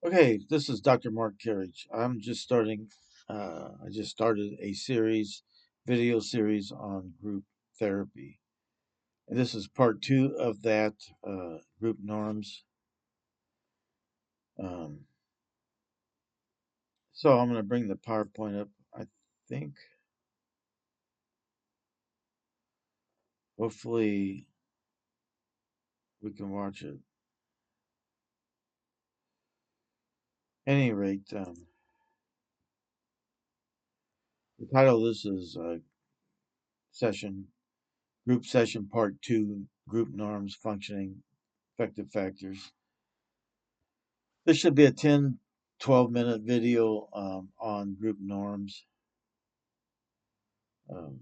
Okay, this is Dr. Mark Carriage. I just started a video series on group therapy. And this is part two of that group norms. Um, so I'm going to bring the PowerPoint up. I think hopefully we can watch it. Any rate, the title of this is session, group session part two, group norms, functioning, effective factors. This should be a 10, 12-minute video on group norms. Um,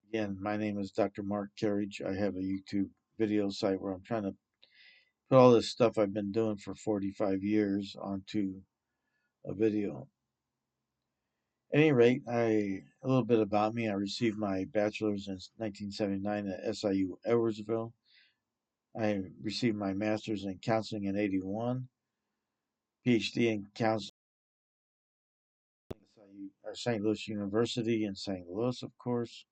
Again, my name is Dr. Mark Carriage. I have a YouTube video site where I'm trying to put all this stuff I've been doing for 45 years onto a video. At any rate, a little bit about me. I received my bachelor's in 1979 at SIU Edwardsville. I received my master's in counseling in 81, PhD in counseling at St. Louis University in St. Louis, of course,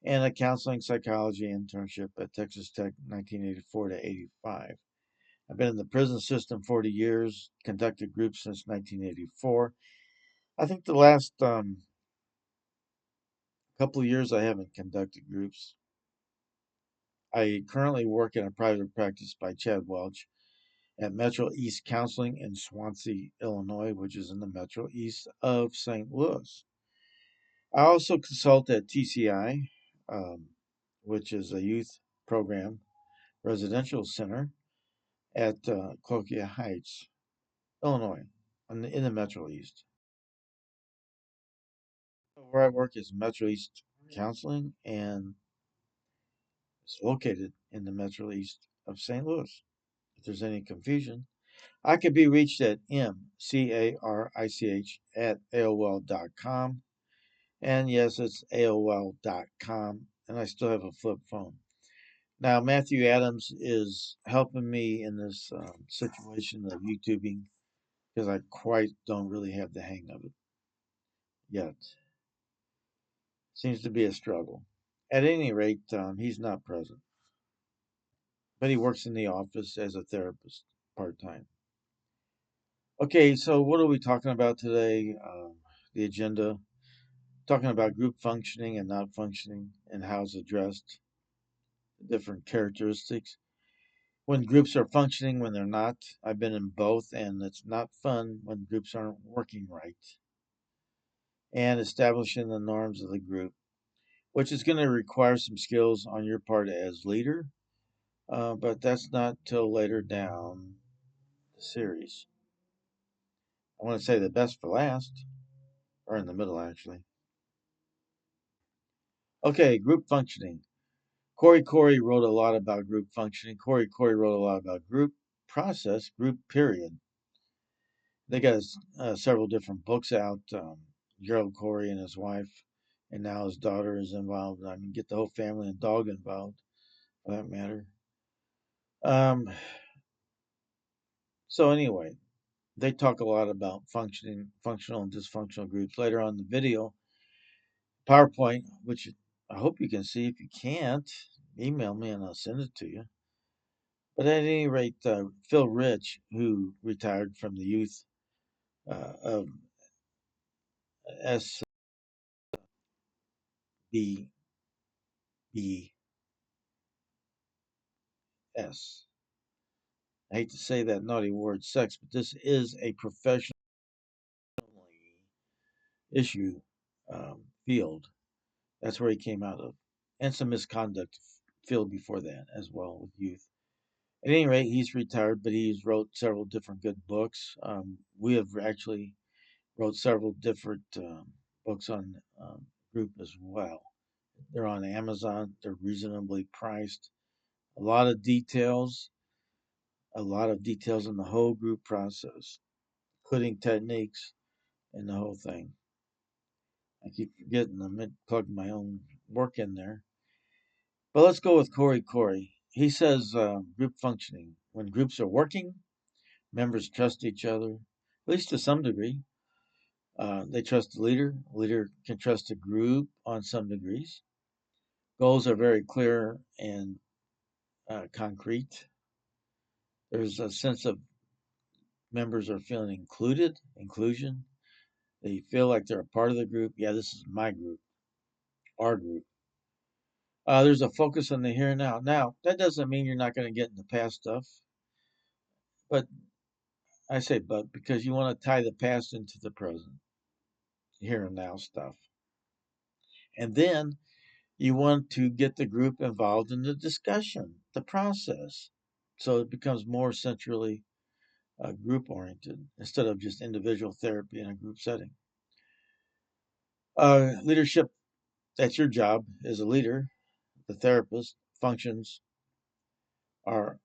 and a counseling psychology internship at Texas Tech 1984 to 85. I've been in the prison system 40 years, conducted groups since 1984. I think the last couple of years I haven't conducted groups. I currently work in a private practice by Chad Welch at Metro East Counseling in Swansea, Illinois, which is in the Metro East of St. Louis. I also consult at TCI, which is a youth program residential center at Cloquet Heights, Illinois, in the Metro East. Where I work is Metro East Counseling, and it's located in the Metro East of St. Louis. If there's any confusion, I can be reached at mcarich at AOL.com. And yes, it's AOL.com, and I still have a flip phone. Now, Matthew Adams is helping me in this situation of YouTubing because I quite don't really have the hang of it yet. Seems to be a struggle. At any rate, he's not present, but he works in the office as a therapist part time. Okay, so what are we talking about today? The agenda, talking about group functioning and not functioning and how it's addressed, the different characteristics. When groups are functioning, when they're not. I've been in both, and it's not fun when groups aren't working right. And establishing the norms of the group, which is going to require some skills on your part as leader, but that's not till later down the series. I want to say the best for last, or in the middle, actually. Okay, group functioning. Corey wrote a lot about group functioning. Corey wrote a lot about group process, group period. They got several different books out. Gerald Corey and his wife, and now his daughter is involved. I mean, get the whole family and dog involved, for that matter. Um, so anyway, they talk a lot about functional and dysfunctional groups. Later on in the video, PowerPoint, which I hope you can see. If you can't, email me and I'll send it to you. But at any rate, Phil Rich, who retired from the youth of SBBS, I hate to say that naughty word, sex, but this is a professional issue field. That's where he came out of, and some misconduct field before that as well with youth. At any rate, he's retired, but he's wrote several different good books. We have actually wrote several different books on group as well. They're on Amazon. They're reasonably priced. A lot of details, a lot of details in the whole group process, including techniques and the whole thing. I keep forgetting I'm plugging my own work in there. But let's go with Corey. He says group functioning. When groups are working, Members trust each other, at least to some degree. They trust the leader. The leader can trust the group on some degrees. Goals are very clear and concrete. There's a sense of members are feeling included, inclusion. They feel like they're a part of the group. Yeah, this is my group, our group. There's a focus on the here and now. Now, that doesn't mean you're not going to get into past stuff, but I say but because you want to tie the past into the present, here and now stuff. And then you want to get the group involved in the discussion, the process. So it becomes more centrally group oriented instead of just individual therapy in a group setting. Leadership, that's your job as a leader. The therapist functions are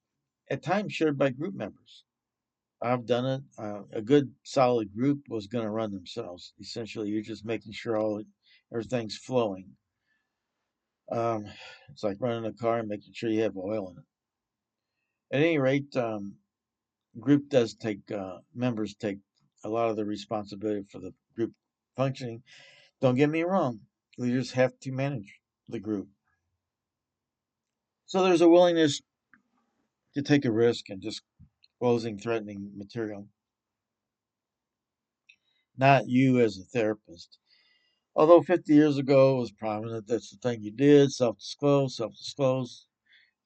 at times shared by group members. I've done it. A good solid group was going to run themselves. Essentially, you're just making sure everything's flowing. Um, it's like running a car and making sure you have oil in it. At any rate, group does take members take a lot of the responsibility for the group functioning. Don't get me wrong; leaders have to manage the group. So there's a willingness to take a risk and disclosing threatening material. Not you as a therapist. Although 50 years ago it was prominent, that's the thing you did, self-disclose, self-disclose.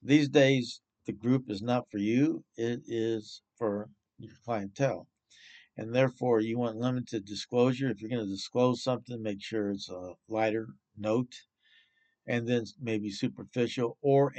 These days, the group is not for you, it is for your clientele. And therefore, you want limited disclosure. If you're going to disclose something, make sure it's a lighter note and then maybe superficial or